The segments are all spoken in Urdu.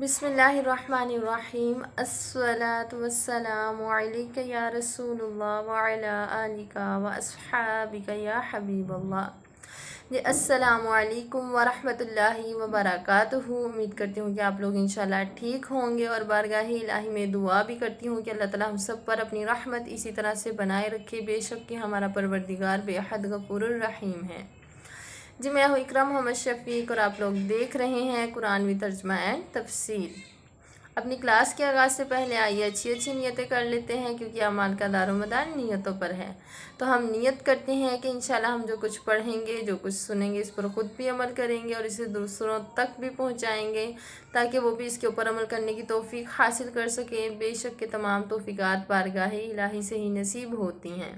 بسم اللہ الرحمن الرحیم الصلاۃ والسلام علیک یا رسول اللہ وعلی آلک و اصحابک یا حبیب اللہ۔ جی السلام علیکم ورحمۃ اللہ وبرکاتہ۔ امید کرتی ہوں کہ آپ لوگ انشاءاللہ ٹھیک ہوں گے، اور بارگاہ الہی میں دعا بھی کرتی ہوں کہ اللہ تعالیٰ ہم سب پر اپنی رحمت اسی طرح سے بنائے رکھے، بے شک کہ ہمارا پروردگار بے حد غفور الرحیم ہے۔ جی میں ہوں اکرم محمد شفیق، اور آپ لوگ دیکھ رہے ہیں قرآنوی ترجمہ اینڈ تفسیر۔ اپنی کلاس کے آغاز سے پہلے آئیے اچھی نیتیں کر لیتے ہیں، کیونکہ اعمال کا دار و مدار نیتوں پر ہے۔ تو ہم نیت کرتے ہیں کہ انشاءاللہ ہم جو کچھ پڑھیں گے، جو کچھ سنیں گے، اس پر خود بھی عمل کریں گے اور اسے دوسروں تک بھی پہنچائیں گے، تاکہ وہ بھی اس کے اوپر عمل کرنے کی توفیق حاصل کر سکیں۔ بے شک کہ تمام توفیقات بارگاہ الہی سے ہی نصیب ہوتی ہیں۔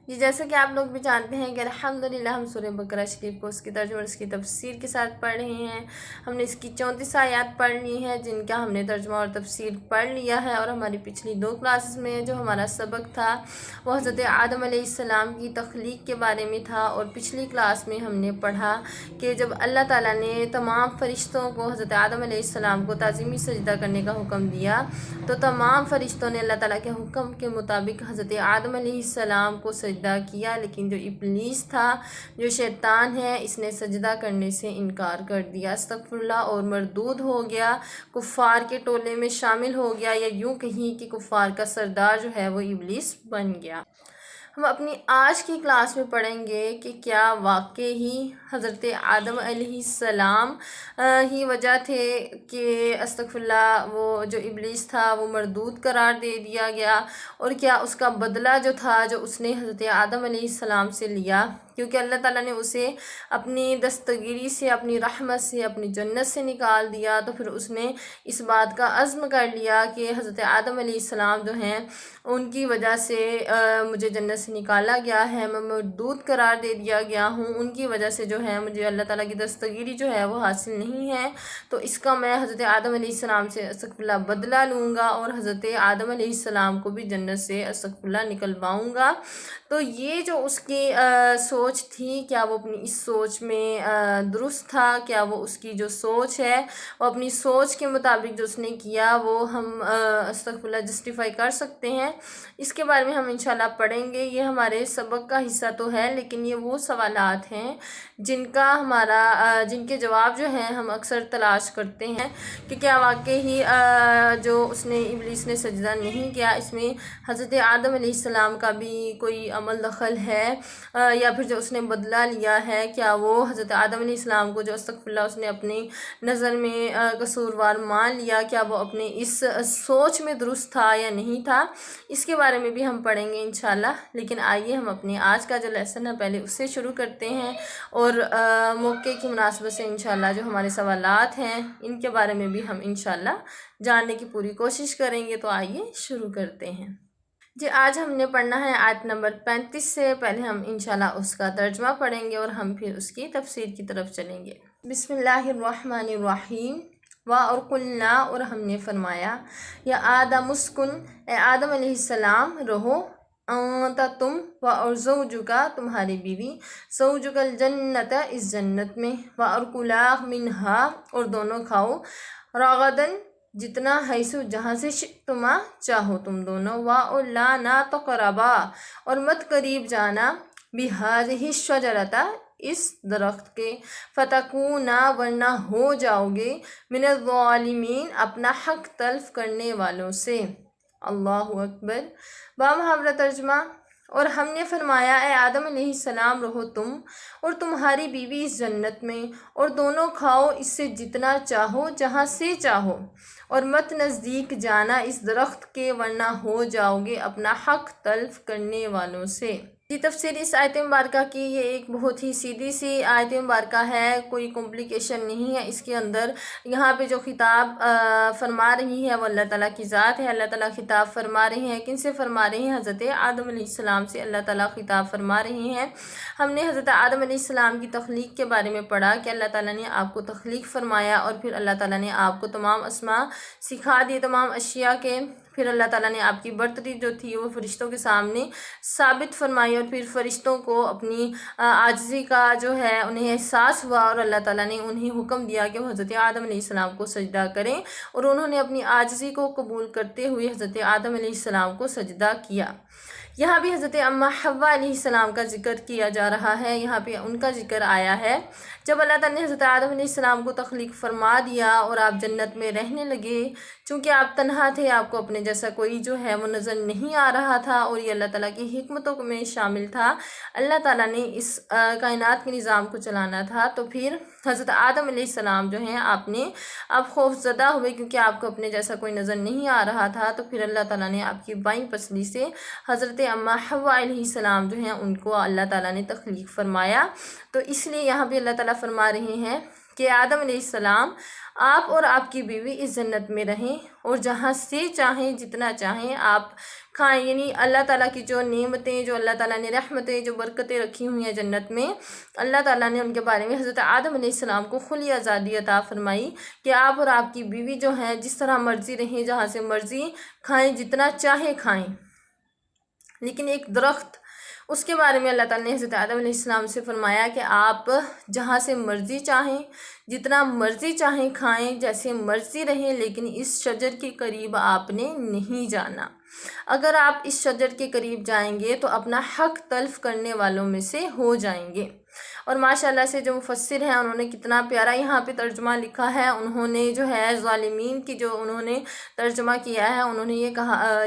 جی جیسا کہ آپ لوگ بھی جانتے ہیں کہ الحمدللہ ہم سورہ بقرہ شریف کو اس کی ترجمہ اور اس کی تفسیر کے ساتھ پڑھ رہے ہیں۔ ہم نے اس کی 34 آیات پڑھ لی ہیں، جن کا ہم نے ترجمہ اور تفسیر پڑھ لیا ہے، اور ہماری پچھلی 2 کلاسز میں جو ہمارا سبق تھا وہ حضرت آدم علیہ السلام کی تخلیق کے بارے میں تھا۔ اور پچھلی کلاس میں ہم نے پڑھا کہ جب اللہ تعالیٰ نے تمام فرشتوں کو حضرت آدم علیہ السلام کو تعظیمی سجدہ کرنے کا حکم دیا، تو تمام فرشتوں نے اللہ تعالیٰ کے حکم کے مطابق حضرت آدم علیہ السلام کو سجدہ کیا، لیکن جو ابلیس تھا، جو شیطان ہے، اس نے سجدہ کرنے سے انکار کر دیا، استغفراللہ، اور مردود ہو گیا، کفار کے ٹولے میں شامل ہو گیا، یا یوں کہیں کہ کفار کا سردار جو ہے وہ ابلیس بن گیا۔ ہم اپنی آج کی کلاس میں پڑھیں گے کہ کیا واقعی حضرت آدم علیہ السلام ہی وجہ تھے کہ استغفراللہ وہ جو ابلیس تھا وہ مردود قرار دے دیا گیا، اور کیا اس کا بدلہ جو تھا جو اس نے حضرت آدم علیہ السلام سے لیا، کیونکہ اللہ تعالیٰ نے اسے اپنی دستگیری سے، اپنی رحمت سے، اپنی جنت سے نکال دیا، تو پھر اس نے اس بات کا عزم کر لیا کہ حضرت آدم علیہ السلام جو ہیں ان کی وجہ سے مجھے جنت سے نکالا گیا ہے، میں مردود قرار دے دیا گیا ہوں، ان کی وجہ سے جو ہے مجھے اللہ تعالیٰ کی دستگیری جو ہے وہ حاصل نہیں ہے، تو اس کا میں حضرت آدم علیہ السلام سے استغفراللہ بدلہ لوں گا، اور حضرت آدم علیہ السلام کو بھی جنت سے استغفراللہ نکلواؤں گا۔ تو یہ جو اس کی سوچ تھی، کیا وہ اپنی اس سوچ میں درست تھا؟ کیا وہ اس کی جو سوچ ہے وہ اپنی سوچ کے مطابق جو اس نے کیا وہ ہم استغفراللہ جسٹیفائی کر سکتے ہیں؟ اس کے بارے میں ہم انشاءاللہ پڑھیں گے۔ یہ ہمارے سبق کا حصہ تو ہے، لیکن یہ وہ سوالات ہیں جن کے جواب جو ہیں ہم اکثر تلاش کرتے ہیں کہ کیا واقعی جو ابلیس نے سجدہ نہیں کیا، اس میں حضرت آدم علیہ السلام کا بھی کوئی عمل دخل ہے، یا پھر جو اس نے بدلہ لیا ہے، کیا وہ حضرت آدم علیہ السلام کو جو استغفراللہ اس نے اپنی نظر میں قصوروار مان لیا، کیا وہ اپنے اس سوچ میں درست تھا یا نہیں تھا؟ اس کے بارے میں بھی ہم پڑھیں گے انشاءاللہ۔ لیکن آئیے ہم اپنے آج کا جو لیسن ہے پہلے اس سے شروع کرتے ہیں، اور موقع کی مناسبت سے انشاءاللہ جو ہمارے سوالات ہیں ان کے بارے میں بھی ہم انشاءاللہ جاننے کی پوری کوشش کریں گے۔ تو آئیے شروع کرتے ہیں۔ جی آج ہم نے پڑھنا ہے آیت نمبر 35 سے، پہلے ہم انشاءاللہ اس کا ترجمہ پڑھیں گے اور ہم پھر اس کی تفسیر کی طرف چلیں گے۔ بسم اللہ الرحمن الرحیم۔ اور قلنا، اور ہم نے فرمایا، یا آدم اسکن، اے آدم علیہ السلام رہو، انت تم، اور زوجکا تمہاری بیوی، زوجک الجنت اس جنت میں، اور کلا منہا، اور دونوں کھاؤ، رغدن جتنا، حیث جہاں سے، شئتما چاہو تم دونوں، وَأَلَّا نَا تَقْرَبَا، اور مت قریب جانا، بِهَٰذِهِ الشَّجَرَةِ اس درخت کے، فَتَكُونَا ورنہ ہو جاؤ گے، مِنَ الظَّالِمِينَ اپنا حق تلف کرنے والوں سے۔ اللہ اکبر۔ بامحاورہ ترجمہ۔ اور ہم نے فرمایا، اے آدم علیہ السلام رہو تم اور تمہاری بیوی اس جنت میں، اور دونوں کھاؤ اس سے جتنا چاہو، جہاں سے چاہو، اور مت نزدیک جانا اس درخت کے، ورنہ ہو جاؤ گے اپنا حق تلف کرنے والوں سے۔ یہ تفسیر اس آیت مبارکہ کی، یہ ایک بہت ہی سیدھی سی آیت مبارکہ ہے، کوئی کمپلیکیشن نہیں ہے اس کے اندر۔ یہاں پہ جو خطاب فرما رہی ہے وہ اللہ تعالیٰ کی ذات ہے۔ اللہ تعالیٰ خطاب فرما رہے ہیں، کن سے فرما رہے ہیں؟ حضرت آدم علیہ السلام سے اللہ تعالیٰ خطاب فرما رہے ہیں۔ ہم نے حضرت آدم علیہ السلام کی تخلیق کے بارے میں پڑھا کہ اللہ تعالیٰ نے آپ کو تخلیق فرمایا، اور پھر اللہ تعالیٰ نے آپ کو تمام اسماء سکھا دیے، تمام اشیاء کے۔ پھر اللہ تعالیٰ نے آپ کی برتری جو تھی وہ فرشتوں کے سامنے ثابت فرمائی، اور پھر فرشتوں کو اپنی عاجزی کا جو ہے انہیں احساس ہوا، اور اللہ تعالیٰ نے انہیں حکم دیا کہ وہ حضرت آدم علیہ السلام کو سجدہ کریں، اور انہوں نے اپنی عاجزی کو قبول کرتے ہوئے حضرت آدم علیہ السلام کو سجدہ کیا۔ یہاں بھی حضرت اماں حوا علیہ السلام کا ذکر کیا جا رہا ہے، یہاں پہ ان کا ذکر آیا ہے۔ جب اللہ تعالیٰ نے حضرت آدم علیہ السلام کو تخلیق فرما دیا اور آپ جنت میں رہنے لگے، چونکہ آپ تنہا تھے، آپ کو اپنے جیسا کوئی جو ہے وہ نظر نہیں آ رہا تھا، اور یہ اللہ تعالیٰ کی حکمتوں میں شامل تھا، اللہ تعالیٰ نے اس کائنات کے نظام کو چلانا تھا، تو پھر حضرت آدم علیہ السلام جو ہیں آپ خوف زدہ ہوئے، کیونکہ آپ کو اپنے جیسا کوئی نظر نہیں آ رہا تھا، تو پھر اللہ تعالیٰ نے آپ کی بائیں پسلی سے حضرت اماں حوا علیہ السلام جو ہیں ان کو اللہ تعالیٰ نے تخلیق فرمایا۔ تو اس لیے یہاں بھی اللہ تعالیٰ فرما رہے ہیں کہ آدم علیہ السلام آپ اور آپ کی بیوی اس جنت میں رہیں، اور جہاں سے چاہیں جتنا چاہیں آپ کھائیں، یعنی اللہ تعالیٰ کی جو نعمتیں، جو اللہ تعالیٰ نے رحمتیں، جو برکتیں رکھی ہوئی ہیں جنت میں، اللہ تعالیٰ نے ان کے بارے میں حضرت آدم علیہ السلام کو کھلی آزادی عطا فرمائی کہ آپ اور آپ کی بیوی جو ہیں جس طرح مرضی رہیں، جہاں سے مرضی کھائیں، جتنا چاہیں کھائیں۔ لیکن ایک درخت، اس کے بارے میں اللہ تعالیٰ نے حضرت آدم علیہ السلام سے فرمایا کہ آپ جہاں سے مرضی چاہیں، جتنا مرضی چاہیں کھائیں، جیسے مرضی رہیں، لیکن اس شجر کے قریب آپ نے نہیں جانا۔ اگر آپ اس شجر کے قریب جائیں گے تو اپنا حق تلف کرنے والوں میں سے ہو جائیں گے۔ اور ماشاءاللہ سے جو مفسر ہیں انہوں نے کتنا پیارا یہاں پہ ترجمہ لکھا ہے، انہوں نے جو ہے ظالمین کی جو انہوں نے ترجمہ کیا ہے، انہوں نے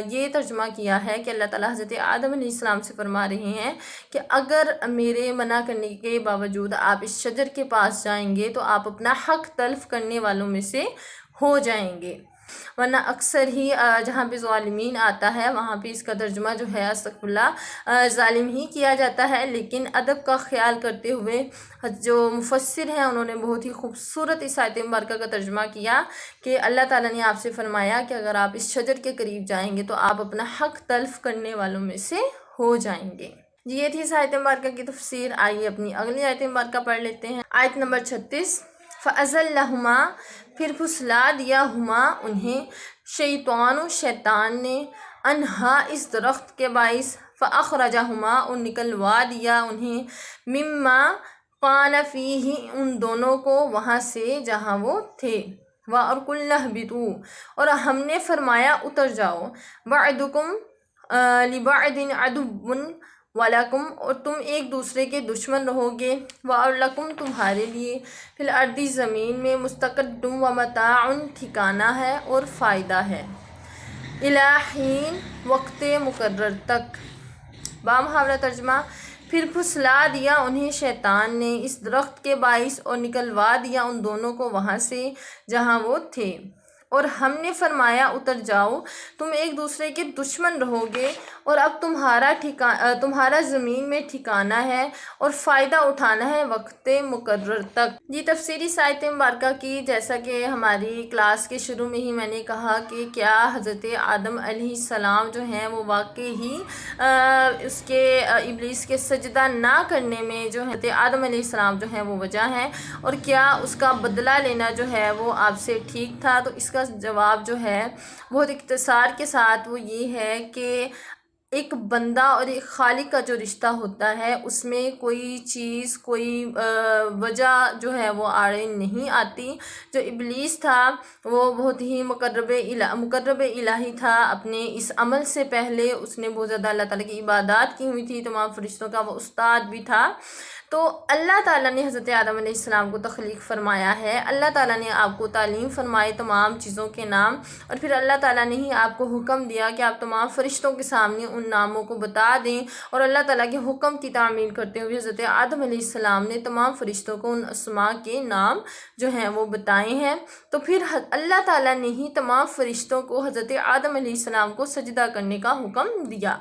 یہ ترجمہ کیا ہے کہ اللہ تعالیٰ حضرت آدم علیہ السلام سے فرما رہے ہیں کہ اگر میرے منع کرنے کے باوجود آپ اس شجر کے پاس جائیں گے تو آپ اپنا حق تلف کرنے والوں میں سے ہو جائیں گے، ورنہ اکثر ہی جہاں پہ ظالمین آتا ہے وہاں پہ اس کا ترجمہ جو ہے استغفر اللہ ظالم ہی کیا جاتا ہے، لیکن ادب کا خیال کرتے ہوئے جو مفسر ہیں انہوں نے بہت ہی خوبصورت اس آیت مبارکہ کا ترجمہ کیا کہ اللہ تعالیٰ نے آپ سے فرمایا کہ اگر آپ اس شجر کے قریب جائیں گے تو آپ اپنا حق تلف کرنے والوں میں سے ہو جائیں گے۔ جی یہ تھی اس آیت مبارکہ کی تفسیر۔ آئیے اپنی اگلی آیت مبارکہ پڑھ لیتے ہیں۔ آیت نمبر 36، فَأَزَلَّهُمَا، پھر پھسلا دیا ہما انہیں، شیطان نے، انہا اس درخت کے باعث، فَأَخْرَجَهُمَا، اور نکلوا دیا انہیں، مِمَّا قَانَ فِيهِ، ان دونوں کو وہاں سے جہاں وہ تھے، وَأَرْقُلْنَ اهْبِطُوا، اور ہم نے فرمایا اتر جاؤ، بَعْدُكُمْ لِبَعْدٍ عَدُوٌّ وَلَكُمْ، اور تم ایک دوسرے کے دشمن رہو گے، وَلَكُمْ، تمہارے لیے، فی الارض، زمین میں، مستقر ومتاع، ٹھکانہ ہے اور فائدہ ہے، الی حین، وقت مقرر تک۔ بامحاورہ ترجمہ، پھر پھسلا دیا انہیں شیطان نے اس درخت کے باعث اور نکلوا دیا ان دونوں کو وہاں سے جہاں وہ تھے، اور ہم نے فرمایا اتر جاؤ، تم ایک دوسرے کے دشمن رہو گے، اور اب تمہارا زمین میں ٹھکانہ ہے اور فائدہ اٹھانا ہے وقت مقرر تک۔ جی تفسیری آیت مبارکہ کی، جیسا کہ ہماری کلاس کے شروع میں ہی میں نے کہا کہ کیا حضرت آدم علیہ السلام جو ہیں وہ واقعی ہی اس کے ابلیس کے سجدہ نہ کرنے میں جو حضرت آدم علیہ السلام جو ہیں وہ وجہ ہیں، اور کیا اس کا بدلہ لینا جو ہے وہ آپ سے ٹھیک تھا؟ تو اس کا جواب جو ہے بہت اختصار کے ساتھ وہ یہ ہے کہ ایک بندہ اور ایک خالق کا جو رشتہ ہوتا ہے اس میں کوئی چیز، کوئی وجہ جو ہے وہ آڑے نہیں آتی۔ جو ابلیس تھا وہ بہت ہی مقرب الہی تھا، اپنے اس عمل سے پہلے اس نے بہت زیادہ اللہ تعالیٰ کی عبادات کی ہوئی تھی، تمام فرشتوں کا وہ استاد بھی تھا۔ تو اللہ تعالیٰ نے حضرت آدم علیہ السلام کو تخلیق فرمایا ہے، اللہ تعالیٰ نے آپ کو تعلیم فرمائے تمام چیزوں کے نام، اور پھر اللہ تعالیٰ نے ہی آپ کو حکم دیا کہ آپ تمام فرشتوں کے سامنے ان ناموں کو بتا دیں، اور اللہ تعالیٰ کے حکم کی تعمیل کرتے ہوئے حضرت آدم علیہ السلام نے تمام فرشتوں کو ان اسماء کے نام جو ہیں وہ بتائے ہیں۔ تو پھر اللہ تعالیٰ نے ہی تمام فرشتوں کو حضرت آدم علیہ السلام کو سجدہ کرنے کا حکم دیا۔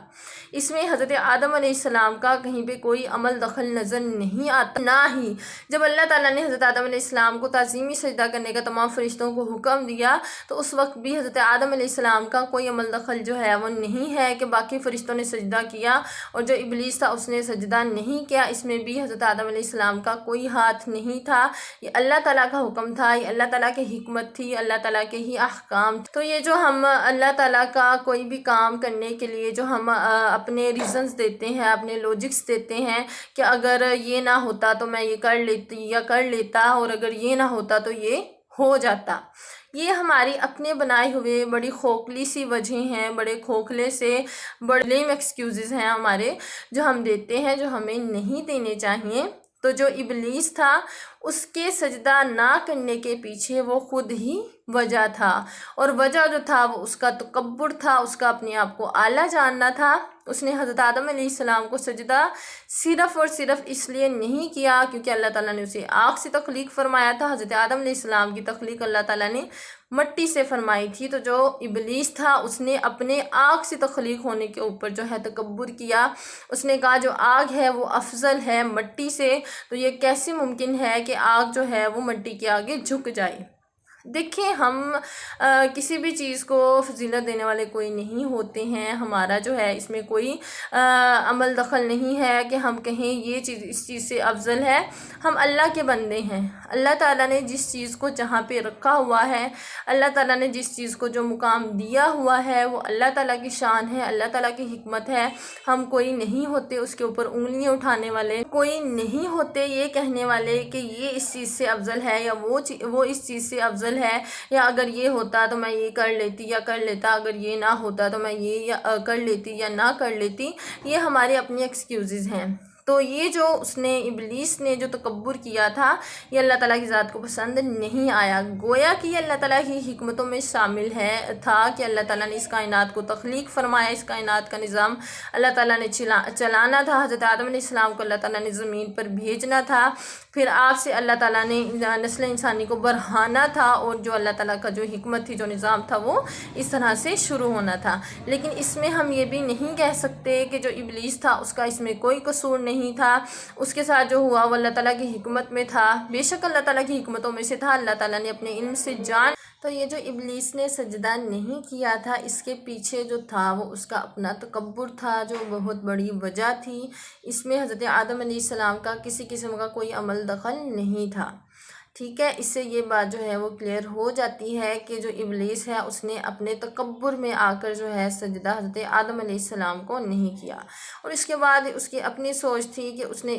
اس میں حضرت آدم علیہ السلام کا کہیں پہ کوئی عمل دخل نظر نہیں آتا، نہ ہی جب اللہ تعالیٰ نے حضرت آدم علیہ السلام کو تعظیمی سجدہ کرنے کا تمام فرشتوں کو حکم دیا تو اس وقت بھی حضرت آدم علیہ السلام کا کوئی عمل دخل جو ہے وہ نہیں ہے کہ باقی فرشتوں نے سجدہ کیا اور جو ابلیس تھا اس نے سجدہ نہیں کیا، اس میں بھی حضرت آدم علیہ السلام کا کوئی ہاتھ نہیں تھا۔ یہ اللہ تعالیٰ کا حکم تھا، یہ اللہ تعالیٰ کی حکمت تھی، اللہ تعالیٰ کے ہی احکام۔ تو یہ جو ہم اللہ تعالیٰ کا کوئی بھی کام کرنے کے لیے جو ہم اپنے ریزنز دیتے ہیں، اپنے لوجکس دیتے ہیں کہ اگر یہ نہ ہوتا تو میں یہ کر لیتی یا کر لیتا، اور اگر یہ نہ ہوتا تو یہ ہو جاتا، یہ ہماری اپنے بنائے ہوئے بڑی کھوکھلی سی وجہ ہیں، بڑے کھوکھلے سے بڑے لیم ایکسکیوزز ہیں ہمارے جو ہم دیتے ہیں، جو ہمیں نہیں دینے چاہیے۔ تو جو ابلیس تھا اس کے سجدہ نہ کرنے کے پیچھے وہ خود ہی وجہ تھا، اور وجہ جو تھا وہ اس کا تکبر تھا، اس کا اپنے آپ کو اعلیٰ جاننا تھا۔ اس نے حضرت آدم علیہ السلام کو سجدہ صرف اور صرف اس لیے نہیں کیا کیونکہ اللہ تعالیٰ نے اسے آگ سے تخلیق فرمایا تھا۔ حضرت آدم علیہ السلام کی تخلیق اللہ تعالیٰ نے مٹی سے فرمائی تھی، تو جو ابلیس تھا اس نے اپنے آگ سے تخلیق ہونے کے اوپر جو ہے تکبر کیا۔ اس نے کہا جو آگ ہے وہ افضل ہے مٹی سے، تو یہ کیسے ممکن ہے کہ آگ جو ہے وہ مٹی کے آگے جھک جائے۔ دیکھیں ہم کسی بھی چیز کو فضیلت دینے والے کوئی نہیں ہوتے ہیں، ہمارا جو ہے اس میں کوئی عمل دخل نہیں ہے کہ ہم کہیں یہ چیز اس چیز سے افضل ہے۔ ہم اللہ کے بندے ہیں، اللہ تعالیٰ نے جس چیز کو جہاں پہ رکھا ہوا ہے، اللہ تعالیٰ نے جس چیز کو جو مقام دیا ہوا ہے وہ اللہ تعالیٰ کی شان ہے، اللہ تعالیٰ کی حکمت ہے۔ ہم کوئی نہیں ہوتے اس کے اوپر انگلیاں اٹھانے والے، کوئی نہیں ہوتے یہ کہنے والے کہ یہ اس چیز سے افضل ہے یا وہ اس چیز سے افضل ہے، یا اگر یہ ہوتا تو میں یہ کر لیتی یا کر لیتا، اگر یہ نہ ہوتا تو میں یہ کر لیتی یا نہ کر لیتی۔ یہ ہمارے اپنے ایکسکیوزز ہیں۔ تو یہ جو اس نے ابلیس نے جو تکبر کیا تھا یہ اللہ تعالیٰ کی ذات کو پسند نہیں آیا، گویا کہ یہ اللہ تعالیٰ کی حکمتوں میں شامل تھا کہ اللہ تعالیٰ نے اس کائنات کو تخلیق فرمایا، اس کائنات کا نظام اللہ تعالیٰ نے چلانا تھا۔ حضرت آدم علیہ السلام کو اللہ تعالیٰ نے زمین پر بھیجنا تھا، پھر آپ سے اللہ تعالیٰ نے نسل انسانی کو بڑھانا تھا، اور جو اللہ تعالیٰ کا جو حکمت تھی، جو نظام تھا، وہ اس طرح سے شروع ہونا تھا۔ لیکن اس میں ہم یہ بھی نہیں کہہ سکتے کہ جو ابلیس تھا اس کا اس میں کوئی قصور نہیں تھا، اس کے ساتھ جو ہوا وہ اللہ تعالیٰ کی حکمت میں تھا۔ بے شک اللہ تعالیٰ کی حکمتوں میں سے تھا، اللہ تعالیٰ نے اپنے علم سے جان۔ تو یہ جو ابلیس نے سجدہ نہیں کیا تھا اس کے پیچھے جو تھا وہ اس کا اپنا تکبر تھا، جو بہت بڑی وجہ تھی۔ اس میں حضرت آدم علیہ السلام کا کسی قسم کا کوئی عمل دخل نہیں تھا، ٹھیک ہے۔ اس سے یہ بات جو ہے وہ کلیئر ہو جاتی ہے کہ جو ابلیس ہے اس نے اپنے تکبر میں آ کر جو ہے سجدہ حضرت آدم علیہ السلام کو نہیں کیا، اور اس کے بعد اس کی اپنی سوچ تھی کہ اس نے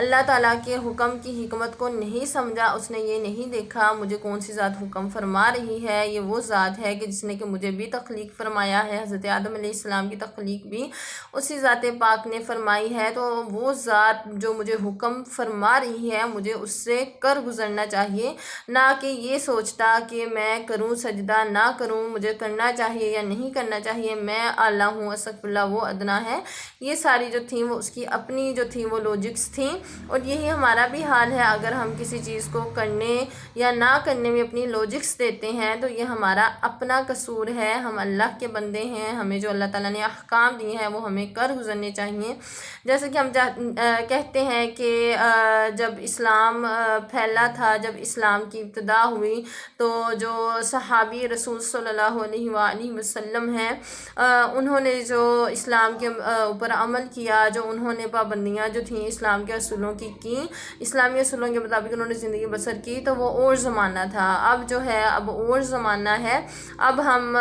اللہ تعالیٰ کے حکم کی حکمت کو نہیں سمجھا، اس نے یہ نہیں دیکھا مجھے کون سی ذات حکم فرما رہی ہے، یہ وہ ذات ہے کہ جس نے کہ مجھے بھی تخلیق فرمایا ہے، حضرت آدم علیہ السلام کی تخلیق بھی اسی ذات پاک نے فرمائی ہے، تو وہ ذات جو مجھے حکم فرما رہی ہے مجھے اس سے کر گزرنا چاہیے، نہ کہ یہ سوچتا کہ میں کروں سجدہ نہ کروں، مجھے کرنا چاہیے یا نہیں کرنا چاہیے، میں اعلیٰ ہوں استغفر اللہ وہ ادنا ہے۔ یہ ساری جو تھیں وہ اس کی اپنی جو تھیں وہ لوجکس تھیں، اور یہی ہمارا بھی حال ہے۔ اگر ہم کسی چیز کو کرنے یا نہ کرنے میں اپنی لوجکس دیتے ہیں تو یہ ہمارا اپنا قصور ہے، ہم اللہ کے بندے ہیں، ہمیں جو اللہ تعالیٰ نے احکام دیے ہیں وہ ہمیں کر گزرنے چاہیے۔ جیسے کہ ہم کہتے ہیں کہ جب اسلام پھیلا تھا، جب اسلام کی ابتدا ہوئی تو جو صحابی رسول صلی اللہ علیہ وآلہ وسلم ہیں انہوں نے جو اسلام کے اوپر عمل کیا، جو انہوں نے پابندیاں جو تھیں اسلام کے اصولوں کی اسلامی اصولوں کے مطابق انہوں نے زندگی بسر کی، تو وہ اور زمانہ تھا۔ اب جو ہے اب اور زمانہ ہے، اب ہم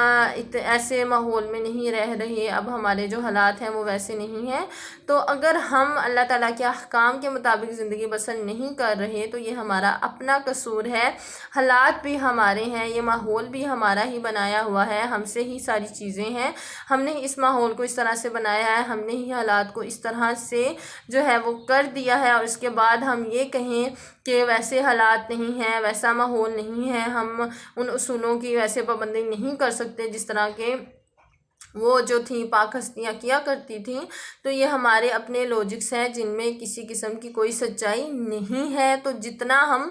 ایسے ماحول میں نہیں رہ رہے، اب ہمارے جو حالات ہیں وہ ویسے نہیں ہیں۔ تو اگر ہم اللہ تعالیٰ کے احکام کے مطابق زندگی بسر نہیں کر رہے تو یہ ہمارا اپنا قصور ہے، حالات بھی ہمارے ہیں، یہ ماحول بھی ہمارا ہی بنایا ہوا ہے، ہم سے ہی ساری چیزیں ہیں، ہم نے اس ماحول کو اس طرح سے بنایا ہے، ہم نے ہی حالات کو اس طرح سے جو ہے وہ کر دیا ہے، اور اس کے بعد ہم یہ کہیں کہ ویسے حالات نہیں ہیں، ویسا ماحول نہیں ہے، ہم ان اصولوں کی ویسے پابندی نہیں کر سکتے جس طرح کے وہ جو تھیں پاک ہستیاں کیا کرتی تھیں۔ تو یہ ہمارے اپنے لوجکس ہیں جن میں کسی قسم کی کوئی سچائی نہیں ہے۔ تو جتنا ہم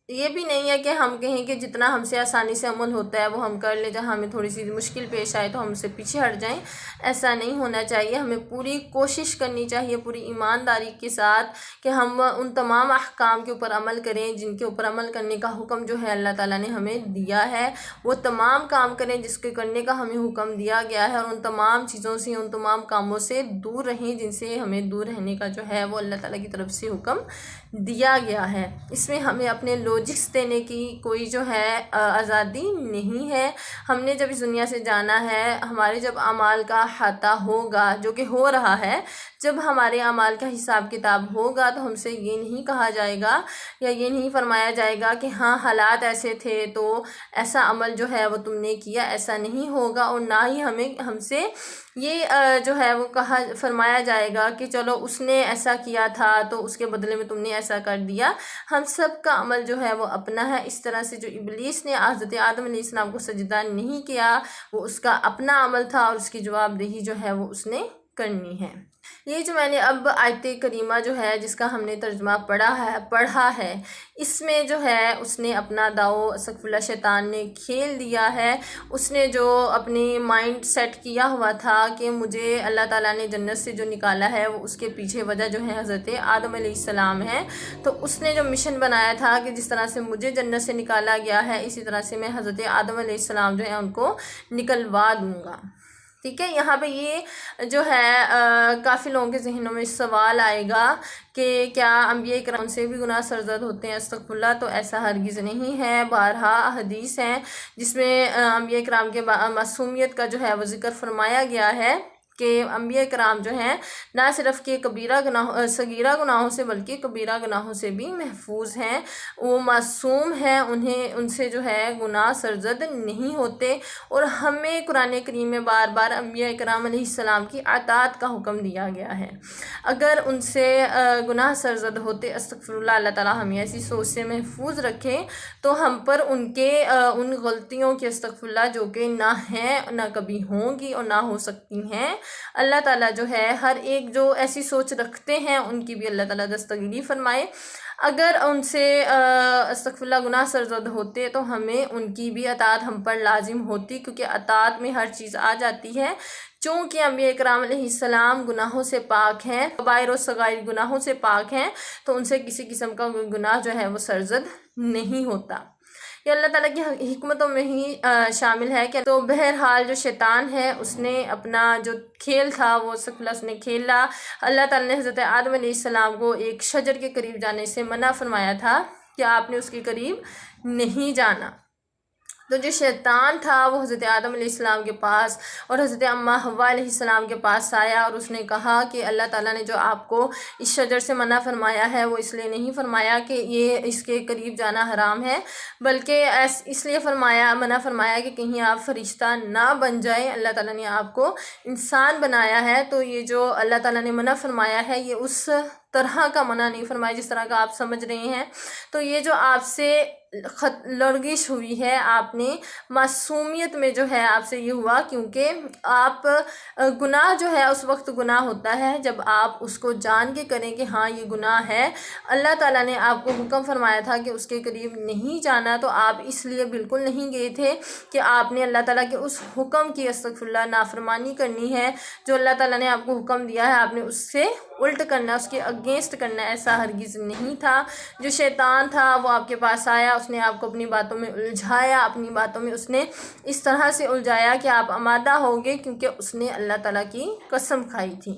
یہ بھی نہیں ہے کہ ہم کہیں کہ جتنا ہم سے آسانی سے عمل ہوتا ہے وہ ہم کر لیں، جہاں ہمیں تھوڑی سی مشکل پیش آئے تو ہم سے پیچھے ہٹ جائیں، ایسا نہیں ہونا چاہیے۔ ہمیں پوری کوشش کرنی چاہیے پوری ایمانداری کے ساتھ کہ ہم ان تمام احکام کے اوپر عمل کریں جن کے اوپر عمل کرنے کا حکم جو ہے اللہ تعالیٰ نے ہمیں دیا ہے، وہ تمام کام کریں جس کے کرنے کا ہمیں حکم دیا گیا ہے، اور ان تمام چیزوں سے، ان تمام کاموں سے دور رہیں جن سے ہمیں دور رہنے کا جو ہے وہ اللہ تعالیٰ کی طرف سے حکم دیا گیا ہے۔ اس میں ہمیں اپنے لوجکس دینے کی کوئی جو ہے آزادی نہیں ہے۔ ہم نے جب اس دنیا سے جانا ہے، ہمارے جب اعمال کا احاطہ ہوگا، جو کہ ہو رہا ہے، جب ہمارے اعمال کا حساب کتاب ہوگا تو ہم سے یہ نہیں کہا جائے گا یا یہ نہیں فرمایا جائے گا کہ ہاں حالات ایسے تھے تو ایسا عمل جو ہے وہ تم نے کیا، ایسا نہیں ہوگا۔ اور نہ ہی ہم سے یہ جو ہے وہ فرمایا جائے گا کہ چلو اس نے ایسا کیا تھا تو اس کے بدلے میں تم نے ایسا کر دیا۔ ہم سب کا عمل جو ہے وہ اپنا ہے۔ اس طرح سے جو ابلیس نے حضرت آدم علیہ السلام کو سجدہ نہیں کیا، وہ اس کا اپنا عمل تھا اور اس کی جواب دہی جو ہے وہ اس نے کرنی ہے۔ یہ جو میں نے اب آیت کریمہ جو ہے جس کا ہم نے ترجمہ پڑھا ہے، اس میں جو ہے اس نے اپنا داؤ استغفر اللہ شیطان نے کھیل دیا ہے۔ اس نے جو اپنی مائنڈ سیٹ کیا ہوا تھا کہ مجھے اللہ تعالیٰ نے جنت سے جو نکالا ہے وہ اس کے پیچھے وجہ جو ہے حضرت آدم علیہ السلام ہے، تو اس نے جو مشن بنایا تھا کہ جس طرح سے مجھے جنت سے نکالا گیا ہے اسی طرح سے میں حضرت آدم علیہ السلام جو ہے ان کو نکلوا دوں گا۔ ٹھیک ہے، یہاں پہ یہ جو ہے کافی لوگوں کے ذہنوں میں سوال آئے گا کہ کیا انبیاء کرام سے بھی گناہ سرزد ہوتے ہیں؟ استغفر اللہ، تو ایسا ہرگز نہیں ہے۔ بارہا حدیث ہیں جس میں انبیاء کرام کے معصومیت کا جو ہے وہ ذکر فرمایا گیا ہے کہ انبیاء کرام جو ہیں نہ صرف کہ صغیرہ گناہوں سے بلکہ کبیرہ گناہوں سے بھی محفوظ ہیں، وہ معصوم ہیں، ان سے جو ہے گناہ سرزد نہیں ہوتے۔ اور ہمیں قرآن کریم میں بار بار انبیاء کرام علیہ السلام کی اطاعت کا حکم دیا گیا ہے۔ اگر ان سے گناہ سرزد ہوتے، استغفر اللہ، اللہ تعالیٰ ہمیں ایسی سوچ سے محفوظ رکھے، تو ہم پر ان غلطیوں کی استغفر اللہ جو کہ نہ ہیں، نہ کبھی ہوں گی اور نہ ہو سکتی ہیں، اللہ تعالیٰ جو ہے ہر ایک جو ایسی سوچ رکھتے ہیں ان کی بھی اللہ تعالیٰ دستگیری فرمائے۔ اگر ان سے استغفر اللہ گناہ سرزد ہوتے تو ہمیں ان کی بھی اطاعت ہم پر لازم ہوتی، کیونکہ اطاعت میں ہر چیز آ جاتی ہے۔ چونکہ انبیاء کرام علیہ السلام گناہوں سے پاک ہیں، کبائر و صغائر گناہوں سے پاک ہیں، تو ان سے کسی قسم کا گناہ جو ہے وہ سرزد نہیں ہوتا۔ یہ اللہ تعالیٰ کی حکمتوں میں ہی شامل ہے کہ تو بہرحال جو شیطان ہے اس نے اپنا جو کھیل تھا وہ اس نے کھیلا۔ اللہ تعالیٰ نے حضرت آدم علیہ السلام کو ایک شجر کے قریب جانے سے منع فرمایا تھا کہ آپ نے اس کے قریب نہیں جانا۔ تو جو شیطان تھا وہ حضرت آدم علیہ السلام کے پاس اور حضرت اماں حوا علیہ السلام کے پاس آیا اور اس نے کہا کہ اللہ تعالیٰ نے جو آپ کو اس شجر سے منع فرمایا ہے وہ اس لیے نہیں فرمایا کہ یہ اس کے قریب جانا حرام ہے، بلکہ اس لیے منع فرمایا کہ کہیں آپ فرشتہ نہ بن جائیں۔ اللہ تعالیٰ نے آپ کو انسان بنایا ہے، تو یہ جو اللہ تعالیٰ نے منع فرمایا ہے یہ اس طرح کا منع نہیں فرمایا جس طرح کا آپ سمجھ رہے ہیں۔ تو یہ جو آپ سے لرزش ہوئی ہے، آپ نے معصومیت میں جو ہے آپ سے یہ ہوا، کیونکہ آپ گناہ جو ہے اس وقت گناہ ہوتا ہے جب آپ اس کو جان کے کریں کہ ہاں یہ گناہ ہے۔ اللہ تعالیٰ نے آپ کو حکم فرمایا تھا کہ اس کے قریب نہیں جانا، تو آپ اس لیے بالکل نہیں گئے تھے کہ آپ نے اللہ تعالیٰ کے اس حکم کی استغفر اللہ نافرمانی کرنی ہے۔ جو اللہ تعالیٰ نے آپ کو حکم دیا ہے آپ نے اس سے الٹ کرنا، اس کے اگینسٹ کرنا، ایسا ہرگز نہیں تھا۔ جو شیطان تھا وہ آپ کے پاس آیا، اس نے آپ کو اپنی باتوں میں الجھایا، اپنی باتوں میں اس نے اس طرح سے الجھایا کہ آپ آمادہ ہوگے، کیونکہ اس نے اللہ تعالیٰ کی قسم کھائی تھی۔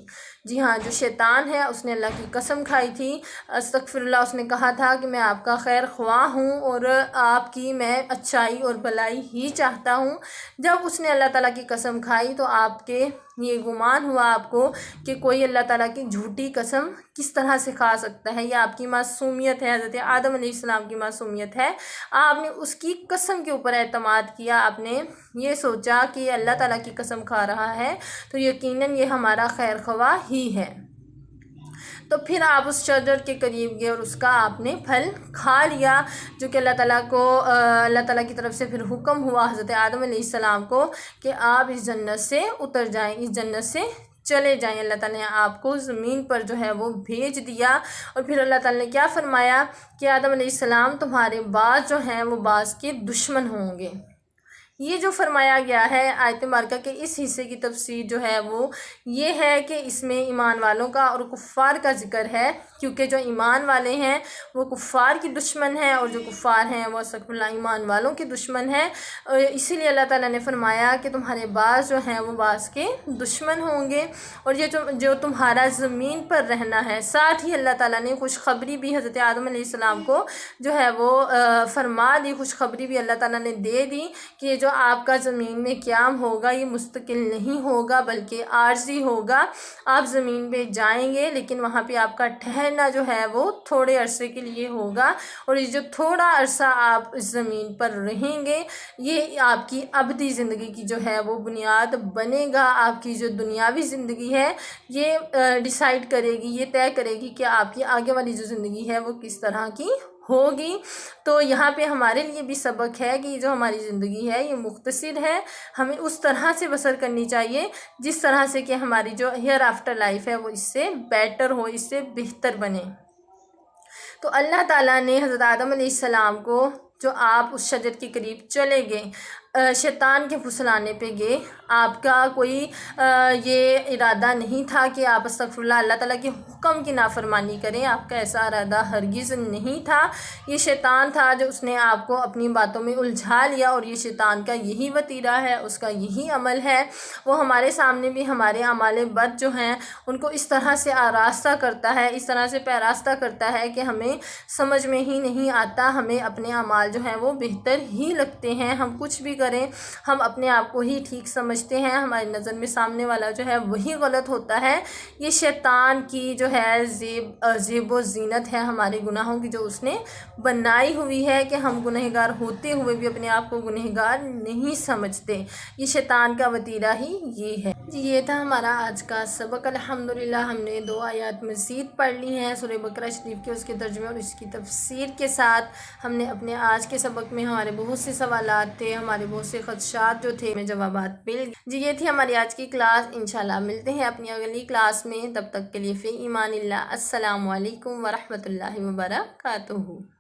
جی ہاں، جو شیطان ہے اس نے اللہ کی قسم کھائی تھی، استغفر اللہ، اس نے کہا تھا کہ میں آپ کا خیر خواہ ہوں اور آپ کی میں اچھائی اور بھلائی ہی چاہتا ہوں۔ جب اس نے اللہ تعالیٰ کی قسم کھائی تو آپ کے یہ گمان ہوا آپ کو کہ کوئی اللہ تعالیٰ کی جھوٹی قسم کس طرح سے کھا سکتا ہے، یہ آپ کی معصومیت ہے، حضرت آدم علیہ السلام کی معصومیت ہے۔ آپ نے اس کی قسم کے اوپر اعتماد کیا، آپ نے یہ سوچا کہ یہ اللہ تعالیٰ کی قسم کھا رہا ہے تو یقیناً یہ ہمارا خیر خواہ ہی ہے۔ تو پھر آپ اس شجر کے قریب گئے اور اس کا آپ نے پھل کھا لیا، جو کہ اللہ تعالیٰ کی طرف سے پھر حکم ہوا حضرت آدم علیہ السلام کو کہ آپ اس جنت سے اتر جائیں، اس جنت سے چلے جائیں۔ اللہ تعالیٰ نے آپ کو زمین پر جو ہے وہ بھیج دیا، اور پھر اللہ تعالیٰ نے کیا فرمایا کہ آدم علیہ السلام تمہارے بعض جو ہیں وہ بعض کے دشمن ہوں گے۔ یہ جو فرمایا گیا ہے آیت مبارکہ کے اس حصے کی تفسیر جو ہے وہ یہ ہے کہ اس میں ایمان والوں کا اور کفار کا ذکر ہے، کیونکہ جو ایمان والے ہیں وہ کفار کی دشمن ہیں، اور جو کفار ہیں وہ استغفر اللہ ایمان والوں کے دشمن ہیں۔ اسی لیے اللہ تعالیٰ نے فرمایا کہ تمہارے بعض جو ہیں وہ بعض کے دشمن ہوں گے، اور یہ جو تمہارا زمین پر رہنا ہے۔ ساتھ ہی اللہ تعالیٰ نے خوشخبری بھی حضرت آدم علیہ السلام کو جو ہے وہ فرما دی، خوشخبری بھی اللہ تعالیٰ نے دے دی کہ جو آپ کا زمین میں قیام ہوگا یہ مستقل نہیں ہوگا بلکہ عارضی ہوگا۔ آپ زمین پہ جائیں گے لیکن وہاں پہ آپ کا ٹھہرنا جو ہے وہ تھوڑے عرصے کے لیے ہوگا، اور یہ جو تھوڑا عرصہ آپ اس زمین پر رہیں گے یہ آپ کی ابدی زندگی کی جو ہے وہ بنیاد بنے گا۔ آپ کی جو دنیاوی زندگی ہے یہ ڈیسائیڈ کرے گی، یہ طے کرے گی کہ آپ کی آگے والی جو زندگی ہے وہ کس طرح کی ہوگی۔ تو یہاں پہ ہمارے لیے بھی سبق ہے کہ جو ہماری زندگی ہے یہ مختصر ہے، ہمیں اس طرح سے بسر کرنی چاہیے جس طرح سے کہ ہماری جو ہیئر آفٹر لائف ہے وہ اس سے بیٹر ہو، اس سے بہتر بنے۔ تو اللہ تعالیٰ نے حضرت آدم علیہ السلام کو جو آپ اس شجر کے قریب چلے گئے، شیطان کے پھسلانے پہ گئے، آپ کا کوئی یہ ارادہ نہیں تھا کہ آپ استغفر اللہ اللہ تعالیٰ کے حکم کی نافرمانی کریں، آپ کا ایسا ارادہ ہرگز نہیں تھا۔ یہ شیطان تھا جو اس نے آپ کو اپنی باتوں میں الجھا لیا، اور یہ شیطان کا یہی وتیرہ ہے، اس کا یہی عمل ہے۔ وہ ہمارے سامنے بھی ہمارے اعمال بد جو ہیں ان کو اس طرح سے آراستہ کرتا ہے، اس طرح سے پیراستہ کرتا ہے کہ ہمیں سمجھ میں ہی نہیں آتا، ہمیں اپنے اعمال جو ہیں وہ بہتر ہی لگتے ہیں، ہم کچھ بھی کریں ہم اپنے آپ کو ہی ٹھیک سمجھتے ہیں، ہماری نظر میں سامنے والا جو ہے وہی غلط ہوتا ہے۔ یہ شیطان کی جو ہے زیب و زینت ہے ہمارے گناہوں کی جو اس نے بنائی ہوئی ہے، کہ ہم گنہگار ہوتے ہوئے بھی اپنے آپ کو گنہگار نہیں سمجھتے۔ یہ شیطان کا وتیرہ ہی یہ ہے۔ یہ تھا ہمارا آج کا سبق۔ الحمدللہ ہم نے 2 آیات مزید پڑھ لی ہیں سورہ بقرہ شریف کے، اس کے ترجمے اور اس کی تفسیر کے ساتھ۔ ہم نے اپنے آج کے سبق میں ہمارے بہت سے سوالات تھے، ہمارے بہت سے خدشات جو تھے میں جوابات مل گئے۔ یہ تھی ہماری آج کی کلاس۔ انشاءاللہ ملتے ہیں اپنی اگلی کلاس میں، تب تک کے لیے فی امان اللہ۔ السلام علیکم ورحمۃ اللہ وبرکاتہ۔